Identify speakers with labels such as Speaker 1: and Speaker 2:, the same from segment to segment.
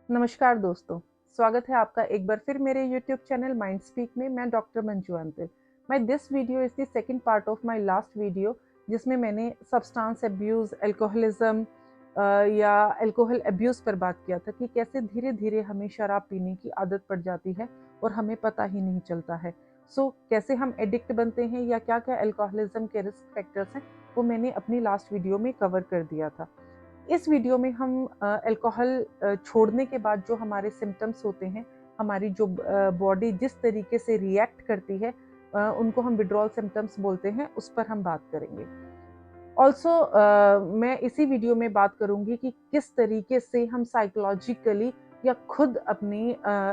Speaker 1: नमस्कार दोस्तों, स्वागत है आपका एक बार फिर मेरे YouTube चैनल माइंड स्पीक में। मैं doctor Manju Antil. My this video is the second part of my last video, जिसमें मैंने सब्सटेंस अब्यूज़, अल्कोहलिज्म या अल्कोहल अब्यूज़ पर बात किया था कि कैसे धीरे-धीरे हमें शराब पीने की आदत पड़ जाती है और हमें पता ही नहीं चलता है। कैसे हम एडिक्ट बनते हैं या क्या-क्या अल्कोहलिज्म के रिस्क फैक्टर्स हैं, वो मैंने अपनी लास्ट वीडियो में कवर कर दिया था। इस वीडियो में हम अल्कोहल छोड़ने के बाद जो हमारे सिम्पटम्स होते हैं, हमारी जो बॉडी जिस तरीके से रिएक्ट करती है, उनको हम विड्रॉल सिम्पटम्स बोलते हैं, उस पर हम बात करेंगे। ऑल्सो मैं इसी वीडियो में बात करूंगी कि किस तरीके से हम साइकोलॉजिकली या खुद अपनी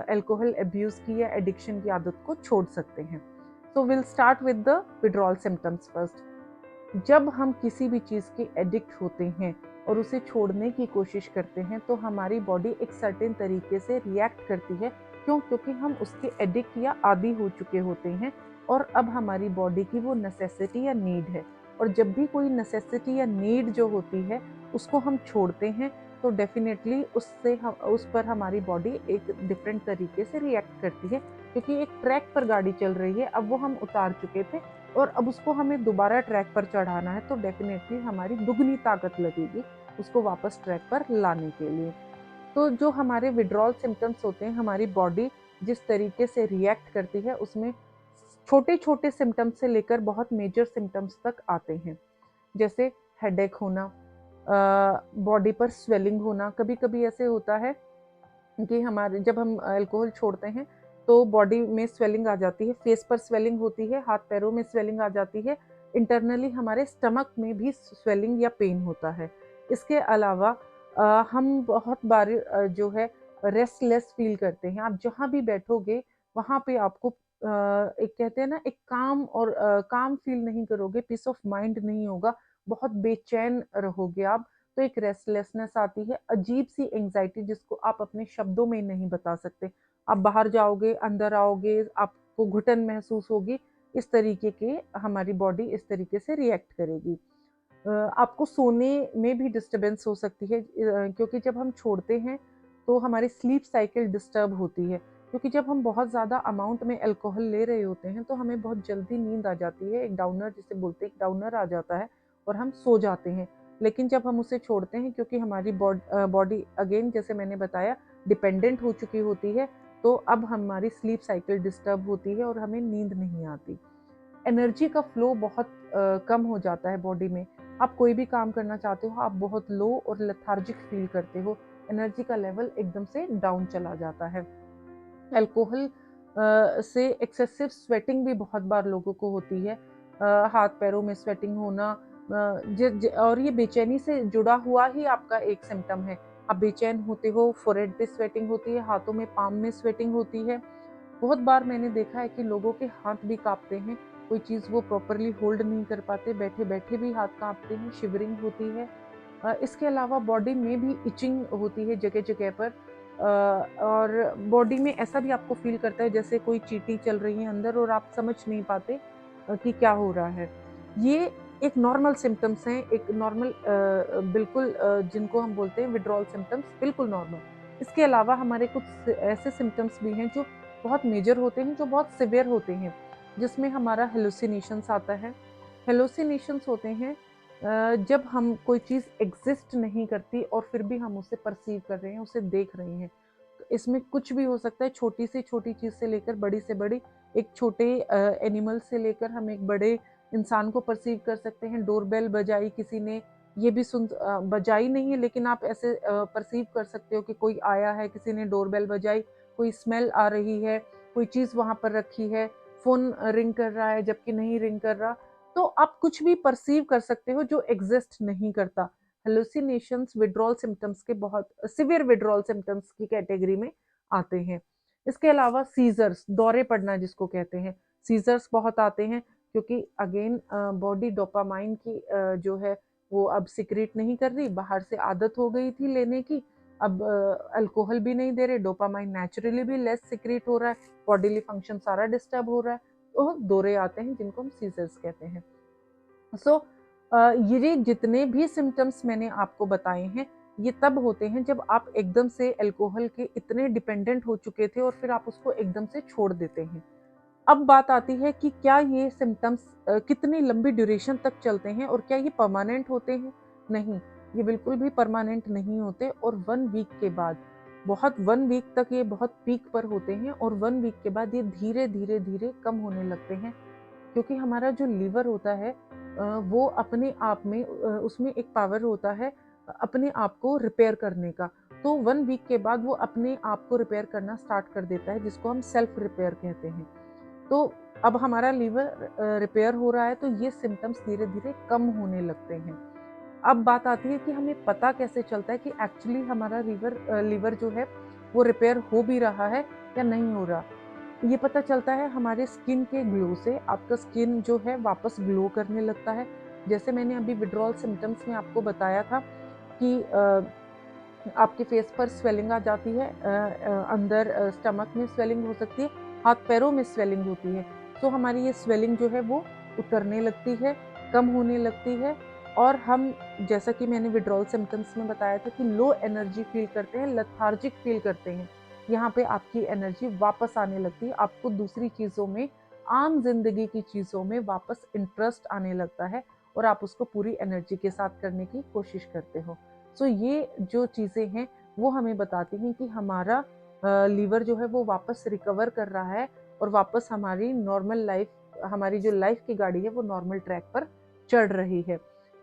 Speaker 1: अल्कोहल अब्यूज की या एडिक्शन की आदत को छोड़ सकते हैं। Will start with the withdrawal symptoms first. जब हम किसी भी चीज़ के एडिक्ट होते हैं और उसे छोड़ने की कोशिश करते हैं, तो हमारी बॉडी एक सर्टेन तरीके से रिएक्ट करती है। क्यों? क्योंकि हम उसके एडिक्ट या आदी हो चुके होते हैं और अब हमारी बॉडी की वो नेसेसिटी या नीड है। और जब भी कोई नेसेसिटी या नीड जो होती है उसको हम छोड़ते हैं, तो डेफिनेटली उससे हम उस पर हमारी बॉडी एक डिफरेंट तरीके से रिएक्ट करती है। क्योंकि एक ट्रैक पर गाड़ी चल रही है, अब वो हम उतार चुके थे और अब उसको हमें दोबारा ट्रैक पर चढ़ाना है, तो डेफिनेटली हमारी दुगनी ताकत लगेगी उसको वापस ट्रैक पर लाने के लिए। तो जो हमारे विड्रॉल सिम्पटम्स होते हैं, हमारी बॉडी जिस तरीके से रिएक्ट करती है, उसमें छोटे-छोटे सिम्पटम्स से लेकर बहुत मेजर सिम्पटम्स तक आते हैं। जैसे हेडेक होना, बॉडी पर स्वेलिंग होना। कभी-कभी ऐसे होता है कि हमारे जब हम अल्कोहल छोड़ते हैं तो बॉडी में स्वेलिंग आ जाती है, फेस पर स्वेलिंग होती है, हाथ पैरों में स्वेलिंग आ जाती है, इंटरनली हमारे स्टमक में भी स्वेलिंग या पेन होता है। इसके अलावा हम बहुत बार जो है रेस्टलेस फील करते हैं। आप जहाँ भी बैठोगे वहाँ पे आपको एक कहते हैं ना, एक काम और काम फील नहीं करोगे, पीस ऑफ माइंड नहीं होगा, बहुत बेचैन रहोगे आप। तो एक रेस्टलेसनेस आती है, अजीब-सी एंग्ज़ायटी जिसको आप अपने शब्दों में नहीं बता सकते। आप बाहर जाओगे, अंदर आओगे, आपको घुटन महसूस होगी, इस तरीके के हमारी बॉडी इस तरीके से रिएक्ट करेगी। आपको सोने में भी डिस्टर्बेंस हो सकती है, क्योंकि जब हम छोड़ते हैं, तो हमारी स्लीप साइकिल डिस्टर्ब होती है। क्योंकि जब हम बहुत ज़्यादा अमाउंट में अल्कोहल ले रहे होते हैं, तो हमें बहुत जल्दी नींद आ जाती है, एक डाउनर जिसे बोलते हैं, एक डाउनर आ जाता है और हम सो जाते हैं। लेकिन जब हम उसे छोड़ते हैं, क्योंकि हमारी बॉडी अगेन जैसे मैंने बताया डिपेंडेंट हो चुकी होती है, तो अब हमारी स्लीप साइकिल डिस्टर्ब होती है और हमें नींद नहीं आती। एनर्जी का फ्लो बहुत कम हो जाता है बॉडी में। आप कोई भी काम करना चाहते हो, आप बहुत लो और लेथार्जिक फील करते हो, एनर्जी का लेवल एकदम से डाउन चला जाता है। अल्कोहल से एक्सेसिव स्वेटिंग भी बहुत बार लोगों को होती है। हाथ पैरों में स्वेटिंग होना, और ये बेचैनी से जुड़ा हुआ ही आपका एक सिम्टम है। आप बेचैन होते हो, फोरहेड पे स्वेटिंग होती है, हाथों में, पाम में स्वेटिंग होती है। बहुत बार मैंने देखा है कि लोगों के हाथ भी काँपते हैं, कोई चीज़ वो प्रॉपरली होल्ड नहीं कर पाते, बैठे-बैठे भी हाथ काँपते हैं, शिवरिंग होती है। इसके अलावा बॉडी में भी इचिंग होती है जगह-जगह पर, और बॉडी में ऐसा भी आपको फ़ील करता है जैसे कोई चींटी चल रही है अंदर और आप समझ नहीं पाते कि क्या हो रहा है। ये एक नॉर्मल सिम्पटम्स हैं, एक नॉर्मल बिल्कुल जिनको हम बोलते हैं विथड्रॉल सिम्पटम्स, बिल्कुल नॉर्मल। इसके अलावा हमारे कुछ ऐसे सिम्पटम्स भी हैं जो बहुत मेजर होते हैं, जो बहुत सीवियर होते हैं, जिसमें हमारा हैलुसिनेशंस आता है। हैलुसिनेशंस होते हैं जब हम कोई चीज़ एग्ज़िस्ट नहीं करती और फिर भी हम उसे परसीव कर रहे हैं, उसे देख रहे हैं। तो इसमें कुछ भी हो सकता है, छोटी से छोटी चीज़ से लेकर बड़ी से बड़ी, एक छोटे एनिमल से लेकर हम एक बड़े इंसान को परसीव कर सकते हैं। डोरबेल बजाई किसी ने, ये भी बजाई नहीं है, लेकिन आप ऐसे परसीव कर सकते हो कि कोई आया है, किसी ने डोरबेल बजाई, कोई स्मेल आ रही है, कोई चीज़ वहाँ पर रखी है, फ़ोन रिंग कर रहा है जबकि नहीं रिंग कर रहा। तो आप कुछ भी परसीव कर सकते हो जो एग्जिस्ट नहीं करता। हेलुसिनेशंस विड्रॉल सिम्पटम्स के बहुत सिवियर विड्रॉल सिम्पटम्स की कैटेगरी में आते हैं। इसके अलावा सीजर्स, दौरे पड़ना जिसको कहते हैं, सीजर्स बहुत आते हैं, क्योंकि अगेन बॉडी डोपामाइन की जो है वो अब सिक्रीट नहीं कर रही, बाहर से आदत हो गई थी लेने की, अब अल्कोहल भी नहीं दे रहे, डोपामाइन नेचुरली भी लेस सिक्रीट हो रहा है, बॉडीली फंक्शन सारा डिस्टर्ब हो रहा है, तो दौरे आते हैं जिनको हम सीजर्स कहते हैं। सो ये जितने भी सिम्पटम्स मैंने आपको बताए हैं, ये तब होते हैं जब आप एकदम से अल्कोहल के इतने डिपेंडेंट हो चुके थे और फिर आप उसको एकदम से छोड़ देते हैं। अब बात आती है कि क्या ये सिम्पटम्स कितनी लंबी ड्यूरेशन तक चलते हैं और क्या ये परमानेंट होते हैं? नहीं, ये बिल्कुल भी परमानेंट नहीं होते और 1 वीक के बाद 1 वीक तक ये बहुत पीक पर होते हैं और 1 वीक के बाद ये धीरे-धीरे कम होने लगते हैं। क्योंकि हमारा जो लीवर होता है वो अपने आप में उसमें एक पावर होता है अपने आप को रिपेयर करने का। तो 1 वीक के बाद वो अपने आप को रिपेयर करना स्टार्ट कर देता है, जिसको हम सेल्फ रिपेयर कहते हैं। तो अब हमारा लीवर रिपेयर हो रहा है, तो ये सिम्पटम्स धीरे-धीरे कम होने लगते हैं। अब बात आती है कि हमें पता कैसे चलता है कि एक्चुअली हमारा लीवर जो है वो रिपेयर हो भी रहा है या नहीं हो रहा। ये पता चलता है हमारे स्किन के ग्लो से। आपका स्किन जो है वापस ग्लो करने लगता है। जैसे मैंने अभी विड्रॉल सिम्पटम्स में आपको बताया था कि आपके फेस पर स्वेलिंग आ जाती है, अंदर स्टमक में स्वेलिंग हो सकती है, हाथ पैरों में स्वेलिंग होती है। तो हमारी ये स्वेलिंग जो है वो उतरने लगती है, कम होने लगती है और हम, जैसा कि मैंने विड्रॉल सिम्पटम्स में बताया था, कि लो एनर्जी फील करते हैं, लेथार्जिक फील करते हैं। यहाँ पे आपकी एनर्जी वापस आने लगती है, आपको दूसरी चीज़ों में, आम जिंदगी की चीज़ों में वापस इंटरेस्ट आने लगता है और आप उसको पूरी एनर्जी के साथ करने की कोशिश करते हो। सो ये जो चीज़ें हैं वो हमें बताती हैं कि हमारा लीवर जो है वो वापस रिकवर कर रहा है और वापस हमारी नॉर्मल लाइफ, हमारी जो लाइफ की गाड़ी है वो नॉर्मल ट्रैक पर चढ़ रही है।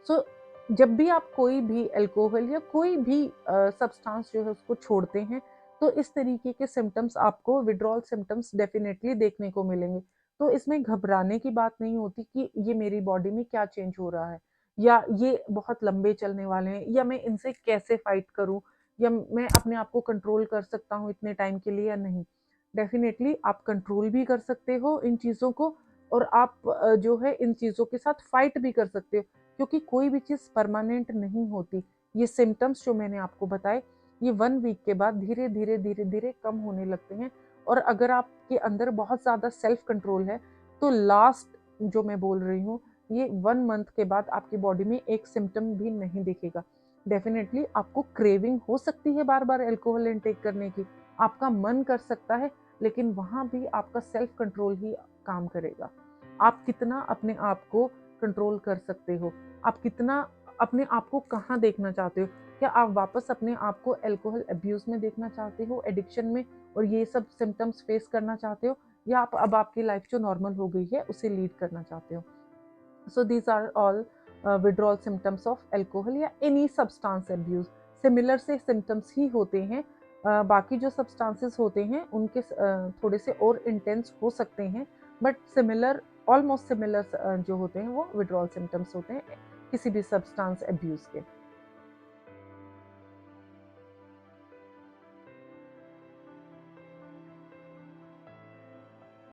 Speaker 1: सो जब भी आप कोई भी अल्कोहल या कोई भी सब्सटेंस जो है उसको छोड़ते हैं, तो इस तरीके के सिम्टम्स आपको, विड्रॉल सिम्टम्स डेफिनेटली देखने को मिलेंगे। तो इसमें घबराने की बात नहीं होती कि ये मेरी बॉडी में क्या चेंज हो रहा है या ये बहुत लंबे चलने वाले हैं या मैं इनसे कैसे फाइट करूं या मैं अपने आप को कंट्रोल कर सकता हूं इतने टाइम के लिए या नहीं। डेफिनेटली आप कंट्रोल भी कर सकते हो इन चीज़ों को और आप जो है इन चीज़ों के साथ फाइट भी कर सकते हो, क्योंकि कोई भी चीज़ परमानेंट नहीं होती। ये सिम्टम्स जो मैंने आपको बताए, ये 1 वीक के बाद धीरे-धीरे कम होने लगते हैं और अगर आपके अंदर बहुत ज़्यादा सेल्फ कंट्रोल है, तो लास्ट जो मैं बोल रही हूँ, ये 1 मंथ के बाद आपकी बॉडी में एक सिम्पटम भी नहीं दिखेगा। डेफिनेटली आपको क्रेविंग हो सकती है बार-बार अल्कोहल इनटेक करने की, आपका मन कर सकता है, लेकिन वहाँ भी आपका सेल्फ कंट्रोल ही काम करेगा। आप कितना अपने आप को कंट्रोल कर सकते हो? आप कितना अपने आप को कहाँ देखना चाहते हो? क्या आप वापस अपने आप को अल्कोहल अब्यूज़ में देखना चाहते हो, एडिक्शन में, और ये सब सिम्पटम्स फेस करना चाहते हो, या आप अब आपकी लाइफ जो नॉर्मल हो गई है उसे लीड करना चाहते हो? So these are all withdrawal symptoms of alcohol या any substance abuse। सिमिलर से सिम्टम्स ही होते हैं। बाकी जो सब्सटेंसेस होते हैं उनके थोड़े से और इंटेंस हो सकते हैं, बट सिमिलर, ऑलमोस्ट सिमिलर जो होते हैं वो विड्रॉल सिम्टम्स होते हैं किसी भी सब्सटेंस अब्यूज़ के।